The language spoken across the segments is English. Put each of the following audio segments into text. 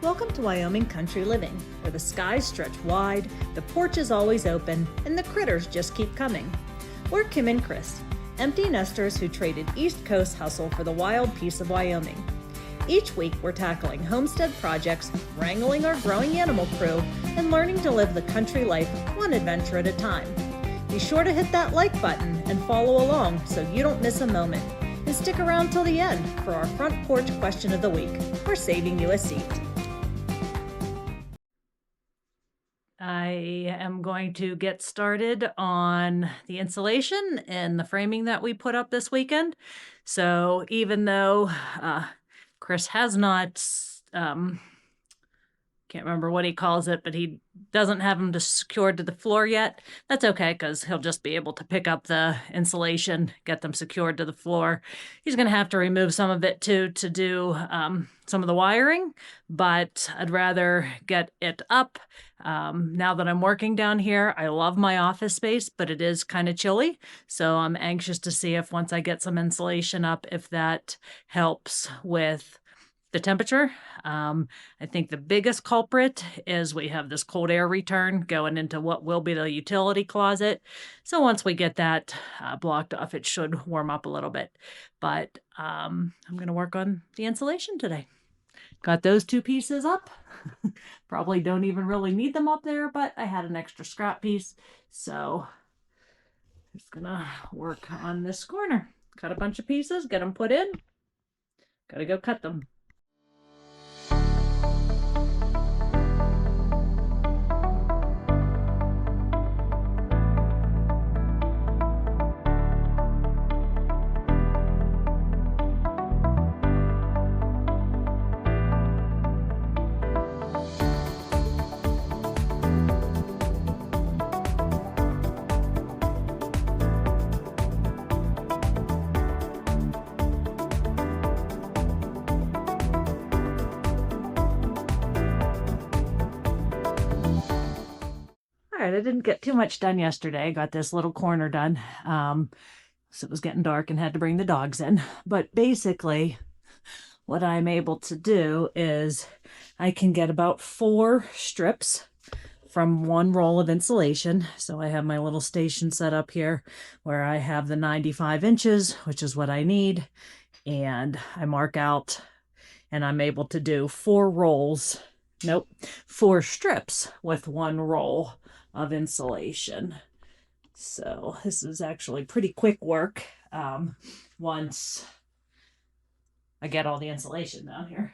Welcome to Wyoming Country Living, where the skies stretch wide, the porch is always open, and the critters just keep coming. We're Kim and Chris, empty nesters who traded East Coast hustle for the wild peace of Wyoming. Each week, we're tackling homestead projects, wrangling our growing animal crew, and learning to live the country life one adventure at a time. Be sure to hit that like button and follow along so you don't miss a moment. And stick around till the end for our front porch question of the week. We're saving you a seat. I am going to get started on the insulation and the framing that we put up this weekend. So even though Chris has not, can't remember what he calls it, but he doesn't have them secured to the floor yet. That's okay, because he'll just be able to pick up the insulation, get them secured to the floor. He's going to have to remove some of it too to do some of the wiring, but I'd rather get it up. Now that I'm working down here, I love my office space, but it is kind of chilly. So I'm anxious to see if once I get some insulation up, if that helps with the temperature. I think the biggest culprit is we have this cold air return going into what will be the utility closet. So once we get that blocked off, it should warm up a little bit. But I'm going to work on the insulation today. Got those two pieces up. Probably don't even really need them up there, but I had an extra scrap piece. So just gonna work on this corner. Cut a bunch of pieces, get them put in. Gotta go cut them. I didn't get too much done yesterday. I got this little corner done. So it was getting dark and had to bring the dogs in. But basically, what I'm able to do is I can get about 4 strips from one roll of insulation. So I have my little station set up here where I have the 95 inches, which is what I need. And I mark out and I'm able to do 4 strips with one roll of insulation. So this is actually pretty quick work once I get all the insulation down here.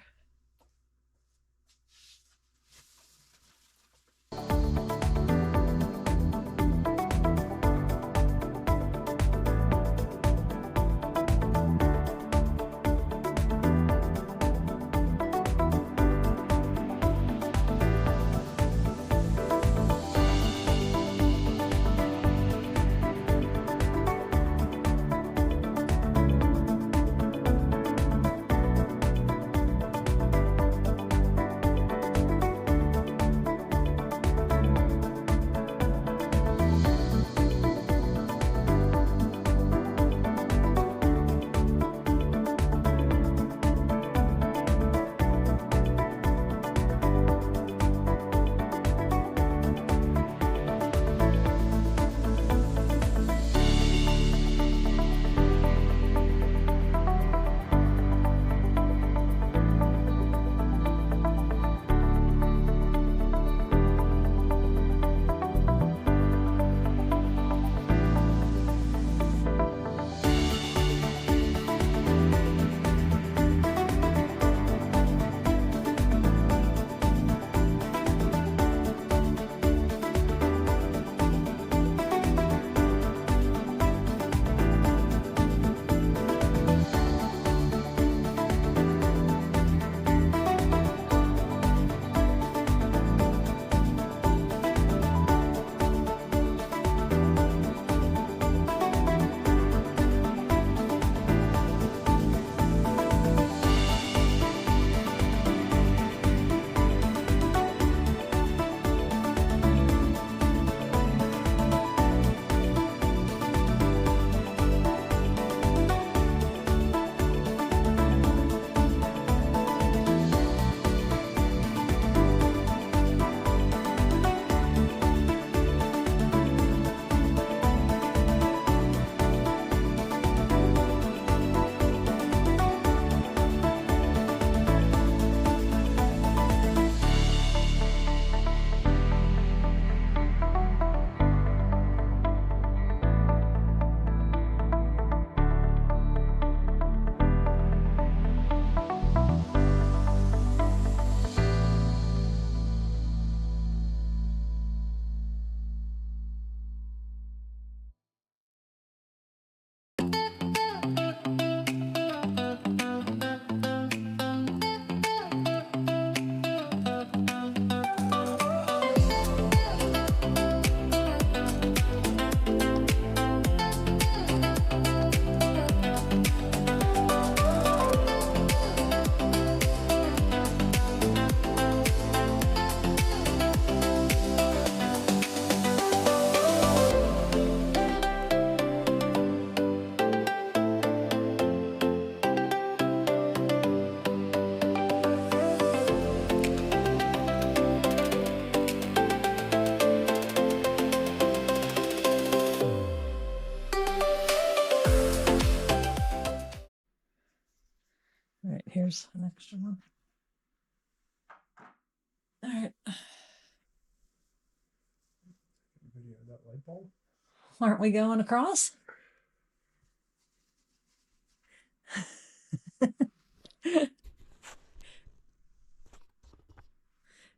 Aren't we going across?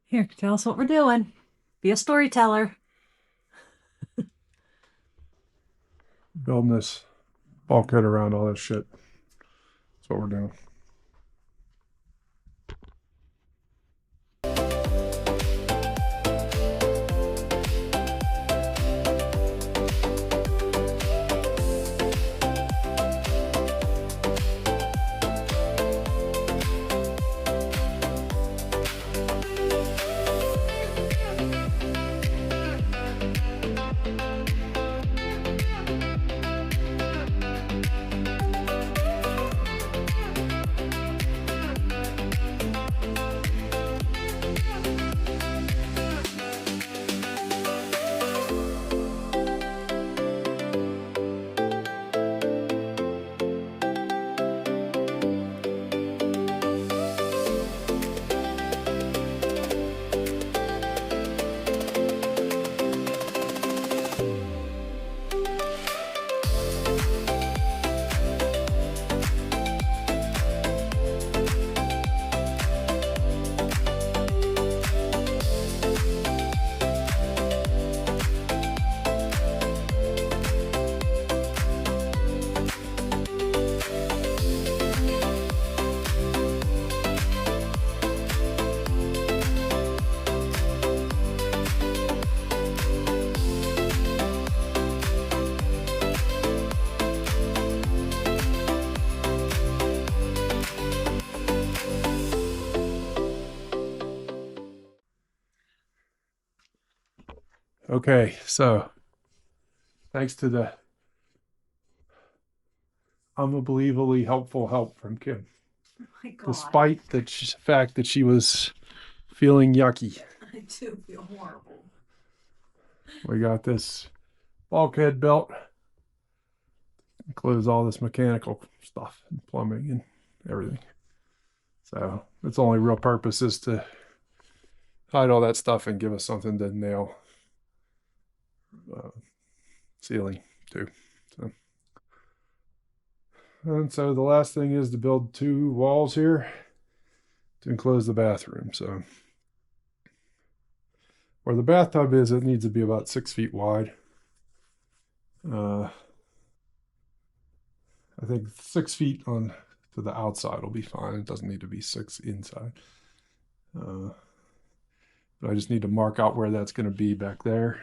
Here, tell us what we're doing. Be a storyteller. Building this bulkhead around all this shit. That's what we're doing. Okay, so thanks to the unbelievably helpful help from Kim, My God. despite the fact that she was feeling yucky. I do feel horrible. We got this bulkhead built, includes all this mechanical stuff and plumbing and everything. So its only real purpose is to hide all that stuff and give us something to nail ceiling to. And so the last thing is to build 2 walls here to enclose the bathroom. So where the bathtub is, it needs to be about 6 feet wide. I think 6 feet on to the outside will be fine. It doesn't need to be 6 inside. But I just need to mark out where that's going to be back there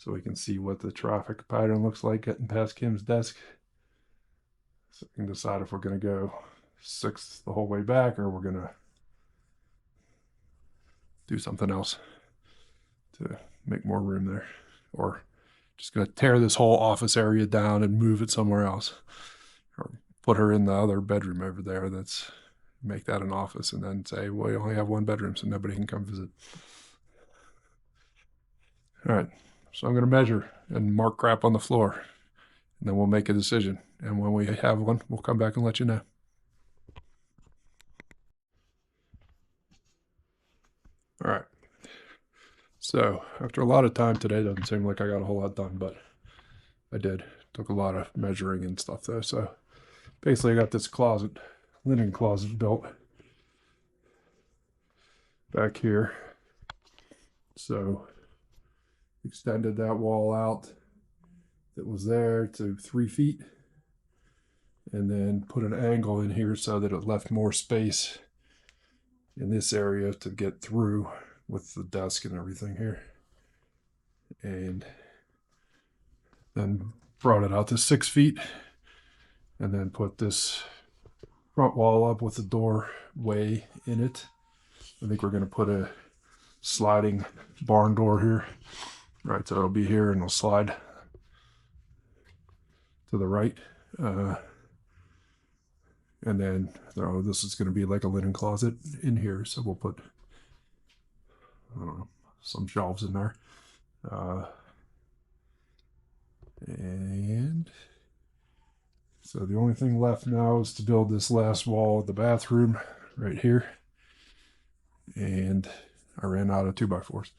so we can see what the traffic pattern looks like getting past Kim's desk. So we can decide if we're going to go 6 the whole way back or we're going to do something else to make more room there. Or just going to tear this whole office area down and move it somewhere else. Or put her in the other bedroom over there. Make that an office and then say, well, you only have 1 bedroom so nobody can come visit. All right, so I'm going to measure and mark crap on the floor. And then we'll make a decision. And when we have one, we'll come back and let you know. All right. So after a lot of time today, doesn't seem like I got a whole lot done, but I did. Took a lot of measuring and stuff though. So basically I got this closet, linen closet built back here. So extended that wall out that was there to 3 feet and then put an angle in here so that it left more space in this area to get through with the desk and everything here. And then brought it out to 6 feet and then put this front wall up with the doorway in it. I think we're going to put a sliding barn door here. Right, so it'll be here and it'll slide to the right. And then this is going to be like a linen closet in here. So we'll put, I don't know, some shelves in there. And so the only thing left now is to build this last wall of the bathroom right here. And I ran out of 2x4s.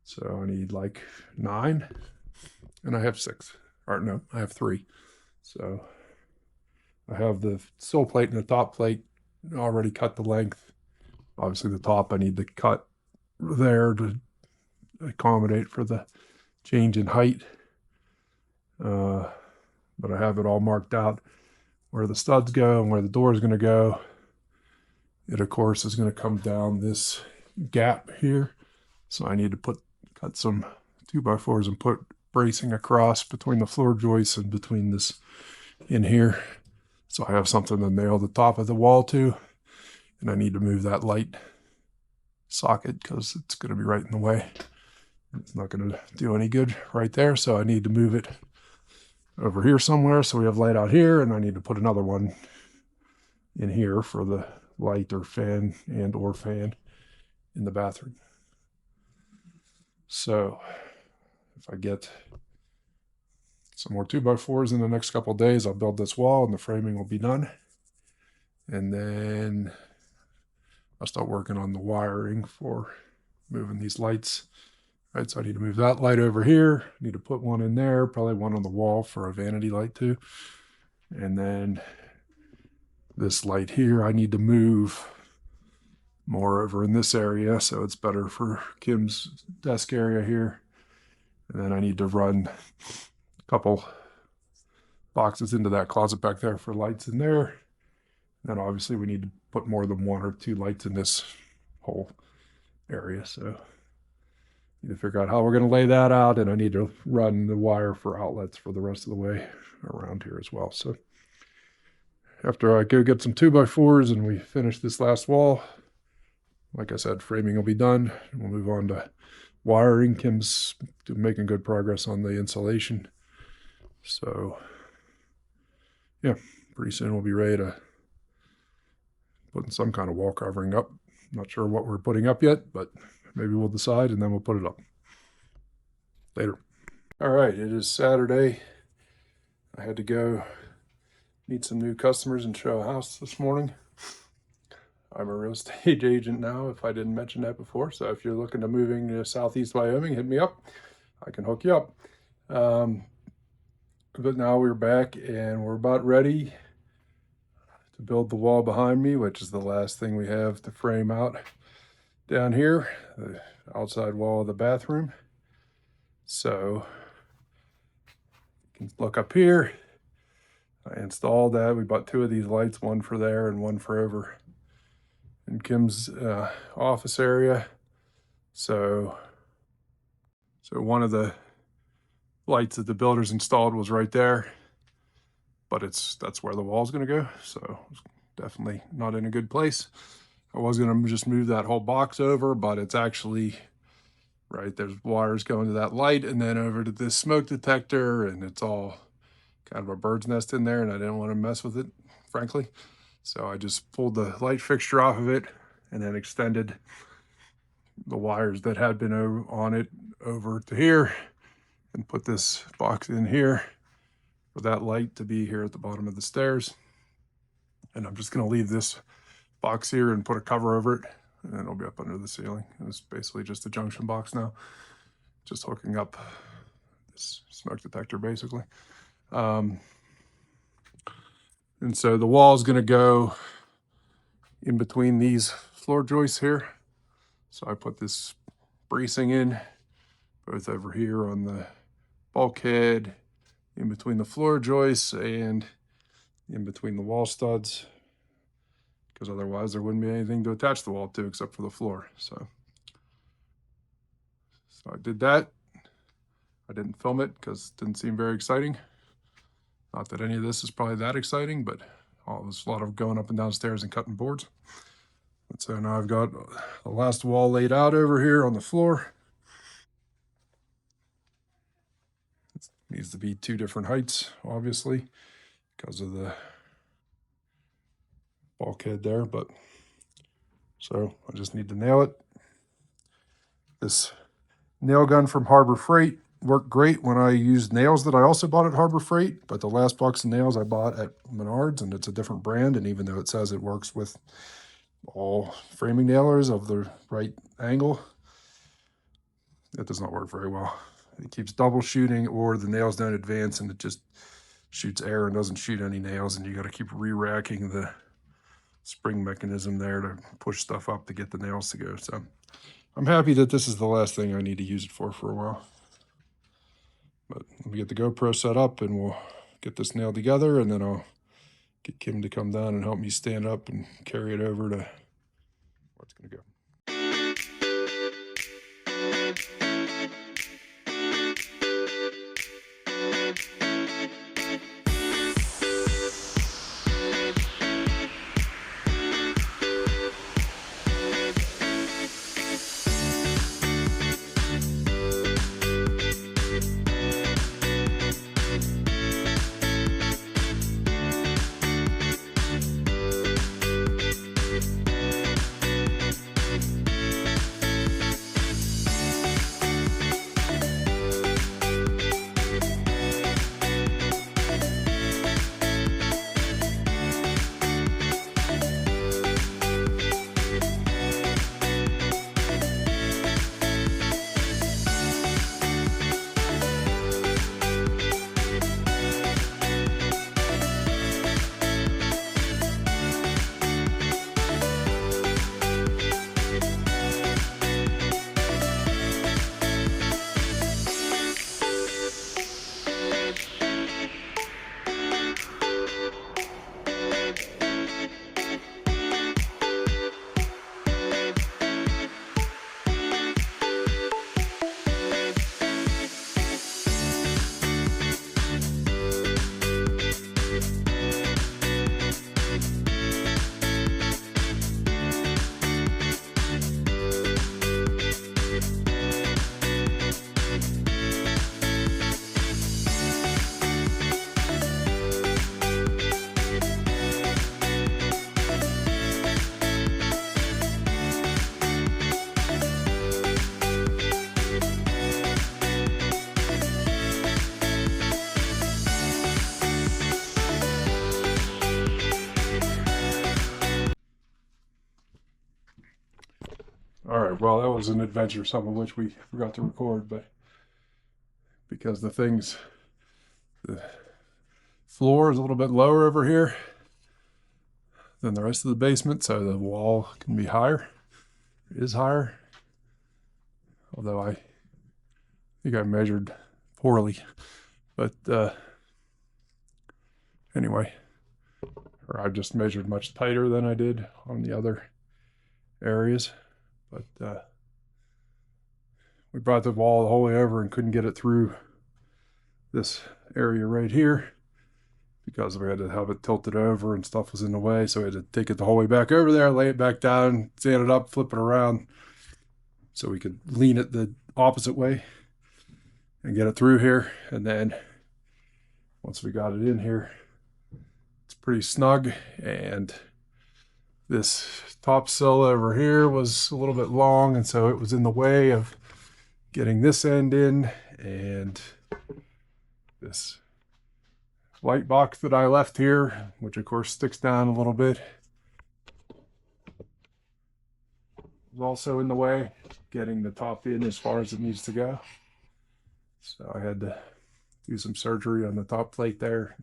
So I need like 9. and I have 6. Or no, I have 3. So I have the sill plate and the top plate already cut the length. Obviously the top I need to cut there to accommodate for the change in height. But I have it all marked out where the studs go and where the door is going to go. It, of course, is going to come down this gap here. So I need to cut some 2x4s and put bracing across between the floor joists and between this in here. So I have something to nail the top of the wall to. And I need to move that light socket because it's going to be right in the way. It's not going to do any good right there. So I need to move it over here somewhere. So we have light out here, and I need to put another one in here for the light or fan in the bathroom. So if I get some more 2x4s in the next couple of days, I'll build this wall and the framing will be done. And then I'll start working on the wiring for moving these lights. Right, so I need to move that light over here. I need to put one in there, probably one on the wall for a vanity light too. And then this light here, I need to move more over in this area, so it's better for Kim's desk area here. And then I need to run a couple boxes into that closet back there for lights in there. And then obviously we need to put more than 1 or 2 lights in this whole area. So I need to figure out how we're going to lay that out, and I need to run the wire for outlets for the rest of the way around here as well. So after I go get some 2x4s and we finish this last wall, like I said, framing will be done. We'll move on to wiring. Kim's making good progress on the insulation. So yeah, pretty soon we'll be ready to put some kind of wall covering up. Not sure what we're putting up yet, but maybe we'll decide and then we'll put it up later. All right, it is Saturday. I had to go meet some new customers and show a house this morning. I'm a real estate agent now, if I didn't mention that before. So if you're looking to moving to Southeast Wyoming, hit me up. I can hook you up. But now we're back and we're about ready to build the wall behind me, which is the last thing we have to frame out down here, the outside wall of the bathroom. So you can look up here. I installed that. We bought 2 of these lights, one for there and one for over in Kim's office area. So one of the lights that the builders installed was right there, but that's where the wall's going to go. So it's definitely not in a good place. I was going to just move that whole box over, but it's actually right there's wires going to that light and then over to this smoke detector, and it's all kind of a bird's nest in there, and I didn't want to mess with it, frankly. So I just pulled the light fixture off of it and then extended the wires that had been on it over to here and put this box in here for that light to be here at the bottom of the stairs. And I'm just going to leave this box here and put a cover over it, and then it'll be up under the ceiling. And it's basically just a junction box now, just hooking up this smoke detector basically. And so the wall is going to go in between these floor joists here. So I put this bracing in both over here on the bulkhead, in between the floor joists and in between the wall studs, because otherwise there wouldn't be anything to attach the wall to except for the floor. So I did that. I didn't film it because it didn't seem very exciting. Not that any of this is probably that exciting, but there's a lot of going up and down stairs and cutting boards. And so now I've got the last wall laid out over here on the floor. It needs to be 2 different heights, obviously, because of the bulkhead there. But so I just need to nail it. This nail gun from Harbor Freight worked great when I used nails that I also bought at Harbor Freight, but the last box of nails I bought at Menards, and it's a different brand, and even though it says it works with all framing nailers of the right angle, it does not work very well. it keeps double shooting, or the nails don't advance and it just shoots air and doesn't shoot any nails, and you got to keep re-racking the spring mechanism there to push stuff up to get the nails to go. So I'm happy that this is the last thing I need to use it for a while. But let me get the GoPro set up and we'll get this nailed together, and then I'll get Kim to come down and help me stand up and carry it over to where it's going to go. All right, well, that was an adventure, some of which we forgot to record, but because the floor is a little bit lower over here than the rest of the basement, so the wall can be higher. It is higher, although I think I measured poorly. But anyway, or I just measured much tighter than I did on the other areas. But we brought the wall the whole way over and couldn't get it through this area right here because we had to have it tilted over and stuff was in the way. So we had to take it the whole way back over there, lay it back down, sand it up, flip it around so we could lean it the opposite way and get it through here. And then once we got it in here, it's pretty snug. And this top sill over here was a little bit long, and so it was in the way of getting this end in, and this light box that I left here, which of course sticks down a little bit, was also in the way, getting the top in as far as it needs to go. So I had to do some surgery on the top plate there,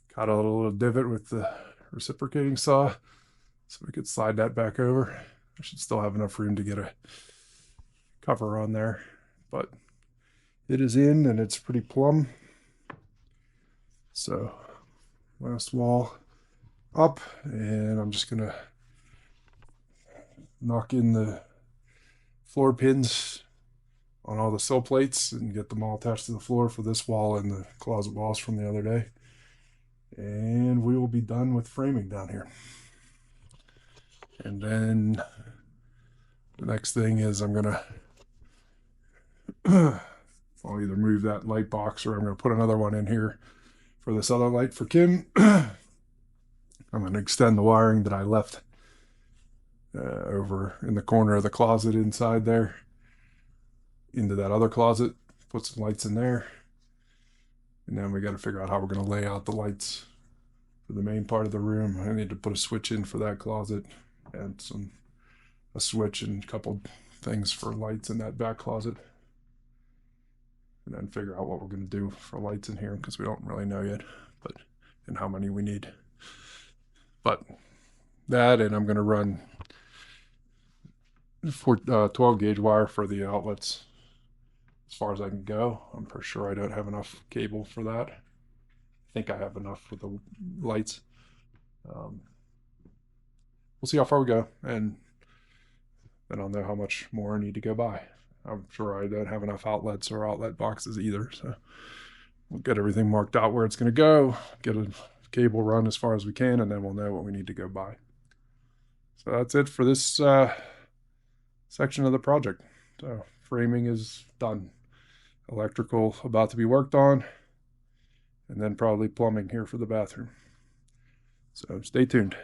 cut a little divot with the reciprocating saw so we could slide that back over. I should still have enough room to get a cover on there, but it is in and it's pretty plumb. So last wall up, and I'm just gonna knock in the floor pins on all the sill plates and get them all attached to the floor for this wall and the closet walls from the other day. And we will be done with framing down here. And then the next thing is I'm gonna I'll either move that light box or I'm gonna put another one in here for this other light for Kim. I'm gonna extend the wiring that I left over in the corner of the closet inside there into that other closet, put some lights in there, and then we got to figure out how we're going to lay out the lights for the main part of the room. I need to put a switch in for that closet and a switch and a couple things for lights in that back closet. and then figure out what we're going to do for lights in here, because we don't really know yet, but and how many we need. But that, and I'm going to run 12 gauge wire for the outlets as far as I can go. I'm pretty sure I don't have enough cable for that. I think I have enough for the lights. We'll see how far we go, and then I'll know how much more I need to go buy. I'm sure I don't have enough outlets or outlet boxes either, so we'll get everything marked out where it's going to go, get a cable run as far as we can, and then we'll know what we need to go buy. So that's it for this section of the project. So framing is done. Electrical about to be worked on, and then probably plumbing here for the bathroom. So stay tuned.